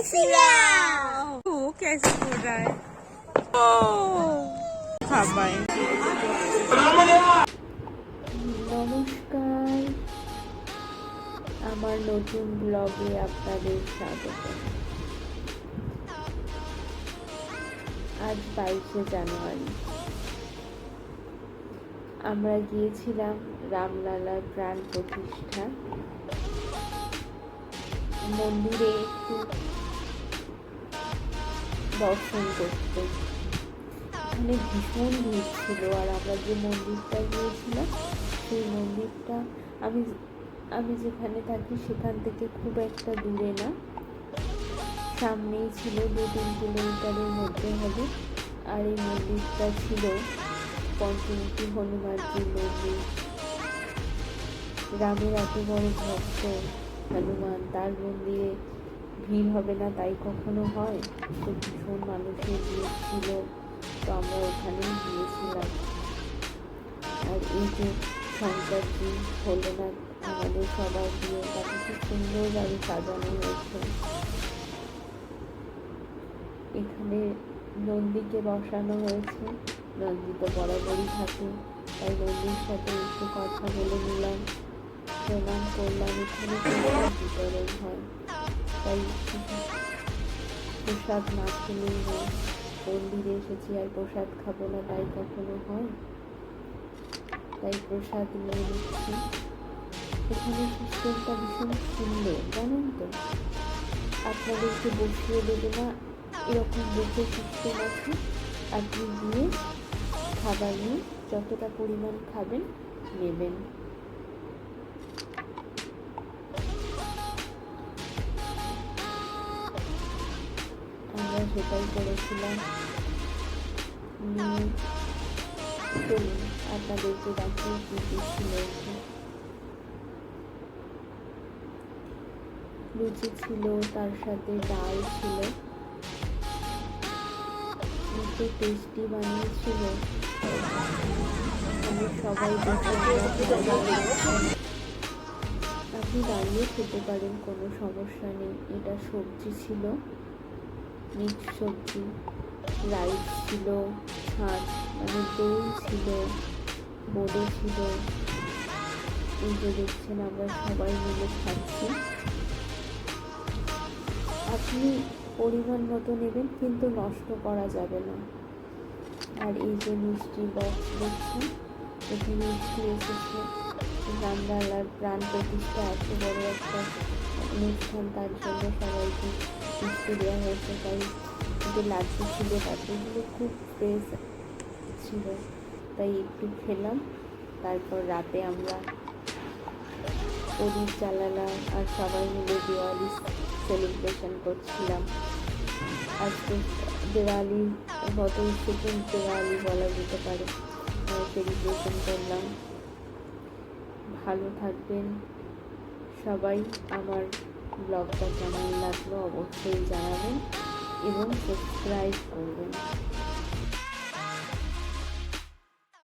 वो कैसे हो रहा है খাবাই। নমস্কার, আমার নতুন ব্লগে আপনাদের স্বাগত। আজ 22শে জানুয়ারি। আমরা গিয়েছিলাম রামলালার প্রাণ প্রতিষ্ঠা মন্দিরে একটু দর্শন করতে। এখানে ভীষণ ভিড় ছিল, আর আমরা যে মন্দিরটা গিয়েছিলাম সেই মন্দিরটা আমি যেখানে থাকি সেখান থেকে খুব একটা দূরে না, সামনেই ছিল, 2-3 কিলোমিটারের মধ্যে হবে। আর এই মন্দিরটা ছিল পঞ্চমুখী হনুমানজির মন্দির। রামের এত বড় ভক্ত হনুমান, তার মন্দিরে ভিড় হবে না তাই কখনো হয়? তো ভীষণ মানুষের ভিড় ছিল, তো আমরা ওখানেই গিয়েছিলাম। আর এই যে শঙ্করজি ভোলেনাথ আমাদের সবার দিয়ে, তাকে খুব সুন্দরভাবে সাজানো হয়েছে। এখানে নন্দীকে বসানো হয়েছে, নন্দী তো বরাবরই থাকে, তাই নন্দীর সাথে একটু কথা বলে নিলাম, প্রণাম করলাম। এখানে প্রসাদ বিতরণ হয়, তাই প্রসাদ না খেলেই হয়। মন্দিরে এসেছি আর প্রসাদ খাবো না তাই কখনো হয়? তাই প্রসাদ নিয়ে নিচ্ছি। এখানে সিস্টেমটা ভীষণ সুন্দর, জানেন তো, আপনাদেরকে বসিয়ে দেবে না, এরকম বুফে সিস্টেম আছে। আপনি গিয়ে খাবার নিয়ে যতটা পরিমাণ খাবেন নেবেন। আমরা সেটাই করেছিলাম। চলুন আপনাদেরকে দেখি কি কি ছিল। লুচি ছিল, তার সাথে ডাল ছিল, এত টেস্টি বানিয়েছিল। আমি সবাই আপনি দাঁড়িয়ে খেতে পারেন, কোনো সমস্যা নেই। এটা সবজি ছিল, মিক্স সবজি, রাইস ছিল, ছাঁচ মানে দই ছিল, বোঁদে ছিল। এই যে দেখছেন আমরা সবাই মিলে খাচ্ছি। আপনি পরিমাণ মতো নেবেন, কিন্তু নষ্ট করা যাবে না। আর এই যে মিষ্টির বক্স দেখছেন, এটি মিষ্টি এসেছে। রামলালার প্রাণ প্রতিষ্ঠা এত বড় একটা অনুষ্ঠান, তার জন্য সবাইকে মিষ্টি দেওয়া হয়েছে। তাই যে লাড্ডু ছিল, লাড্ডুগুলো খুব ফ্রেশ ছিল, তাই একটু খেলাম। তারপর রাতে আমরা প্রদীপ জ্বালালাম আর সবাই মিলে দিওয়ালি সেলিব্রেশন করছিলাম। আজকে দিওয়ালির গত সেকেন্ড দিওয়ালি বলা যেতে পারে, সেলিব্রেশন করলাম। ভালো থাকবেন সবাই। আমার ব্লগটা কেমন লাগলো অবশ্যই জানাবেন এবং সাবস্ক্রাইব করবেন।